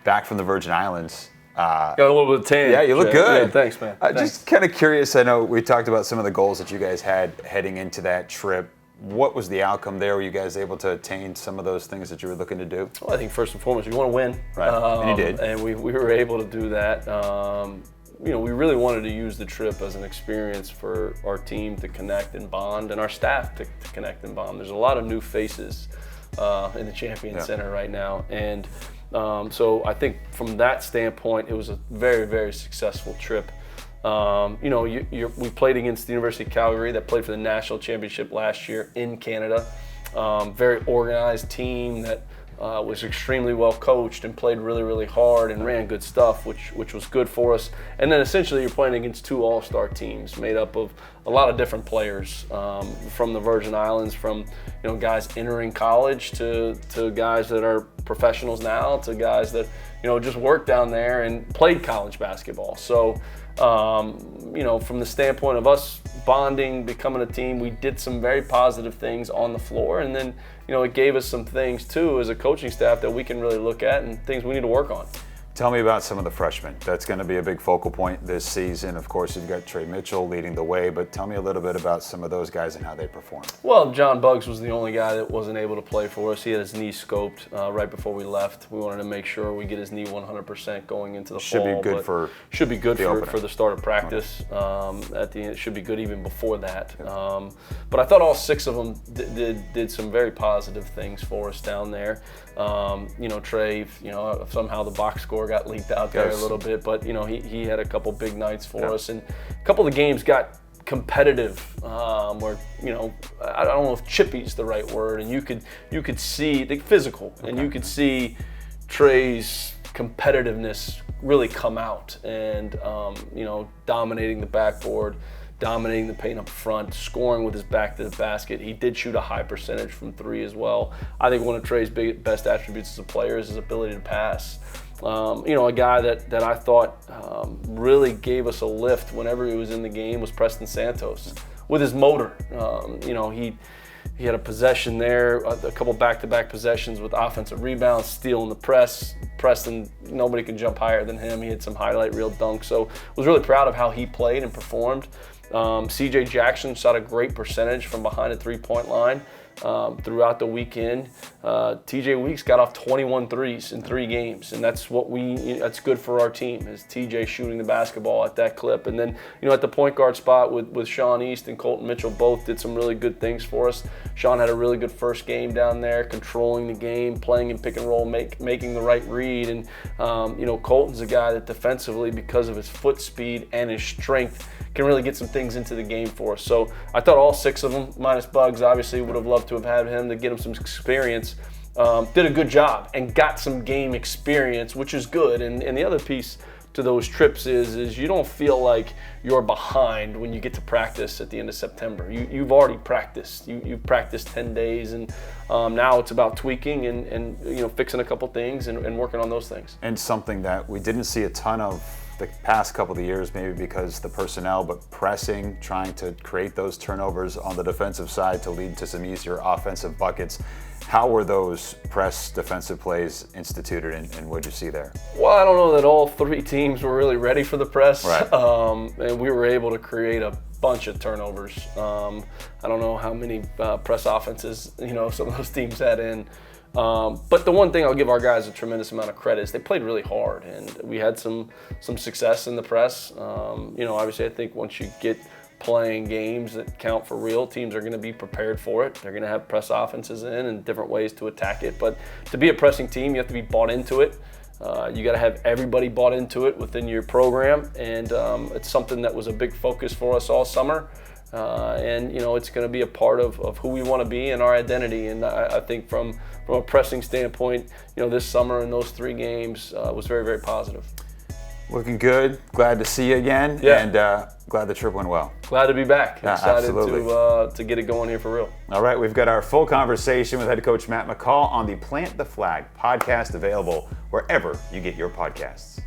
back from the Virgin Islands. Got a little bit of tan. Yeah, you look good. Yeah, thanks, man. Just kind of curious, I know we talked about some of the goals that you guys had heading into that trip. What was the outcome there? Were you guys able to attain some of those things that you were looking to do? Well, I think first and foremost, you want to win. Right, and you did. And we were able to do that. We really wanted to use the trip as an experience for our team to connect and bond, and our staff to connect and bond. There's a lot of new faces in the Champion Center right now, and so I think from that standpoint, it was a very, very successful trip. We played against the University of Calgary that played for the national championship last year in Canada. Very organized team that was extremely well coached and played really, really hard and ran good stuff, which was good for us. And then essentially you're playing against two all-star teams made up of a lot of different players from the Virgin Islands, from guys entering college to guys that are professionals now, to guys that just worked down there and played college basketball. So from the standpoint of us bonding, becoming a team, we did some very positive things on the floor, and then it gave us some things too as a coaching staff that we can really look at and things we need to work on. Tell me about some of the freshmen. That's going to be a big focal point this season. Of course, you've got Trey Mitchell leading the way, but tell me a little bit about some of those guys and how they performed. Well, John Buggs was the only guy that wasn't able to play for us. He had his knee scoped right before we left. We wanted to make sure we get his knee 100% going into the fall. Should be good for the start of practice. At the end, it should be good even before that. But I thought all six of them did some very positive things for us down there. Trey, somehow the box score got leaked out there a little bit, but he had a couple big nights for us, and a couple of the games got competitive, where I don't know if chippy's the right word, and you could see the physical, and you could see Trey's competitiveness really come out, and dominating the backboard, dominating the paint up front, scoring with his back to the basket. He did shoot a high percentage from three as well. I think one of Trey's best attributes as a player is his ability to pass. A guy that I thought really gave us a lift whenever he was in the game was Preston Santos with his motor. He had a possession there, a couple back-to-back possessions with offensive rebounds, stealing the press. Preston, nobody could jump higher than him. He had some highlight reel dunks. So was really proud of how he played and performed. CJ Jackson shot a great percentage from behind the three-point line throughout the weekend. TJ Weeks got off 21 threes in 3 games, and that's that's good for our team, is TJ shooting the basketball at that clip. And then at the point guard spot with Sean East and Colton Mitchell both did some really good things for us. Sean had a really good first game down there, controlling the game, playing in pick and roll, making the right read. And Colton's a guy that defensively, because of his foot speed and his strength, can really get some things into the game for us. So I thought all 6 of them, minus Buggs, obviously would have loved to have had him to get him some experience. Did a good job and got some game experience, which is good. And the other piece to those trips is you don't feel like you're behind when you get to practice at the end of September. You've already practiced. You've practiced 10 days, and now it's about tweaking and fixing a couple things and working on those things. And something that we didn't see a ton of the past couple of years, maybe because the personnel, but pressing, trying to create those turnovers on the defensive side to lead to some easier offensive buckets. How were those press defensive plays instituted, and what did you see there? Well, I don't know that all 3 teams were really ready for the press. Right. And we were able to create a bunch of turnovers. I don't know how many press offenses some of those teams had in. But the one thing I'll give our guys a tremendous amount of credit is they played really hard, and we had some success in the press. Obviously I think once you get playing games that count for real, teams are going to be prepared for it. They're going to have press offenses in and different ways to attack it. But to be a pressing team, you have to be bought into it. You got to have everybody bought into it within your program, and it's something that was a big focus for us all summer. It's going to be a part of who we want to be and our identity. And I think from a pressing standpoint, this summer in those 3 games was very, very positive. Looking good. Glad to see you again. Yeah. And glad the trip went well. Glad to be back. Yeah, excited absolutely. to get it going here for real. All right, we've got our full conversation with head coach Matt McCall on the Plant the Flag podcast, available wherever you get your podcasts.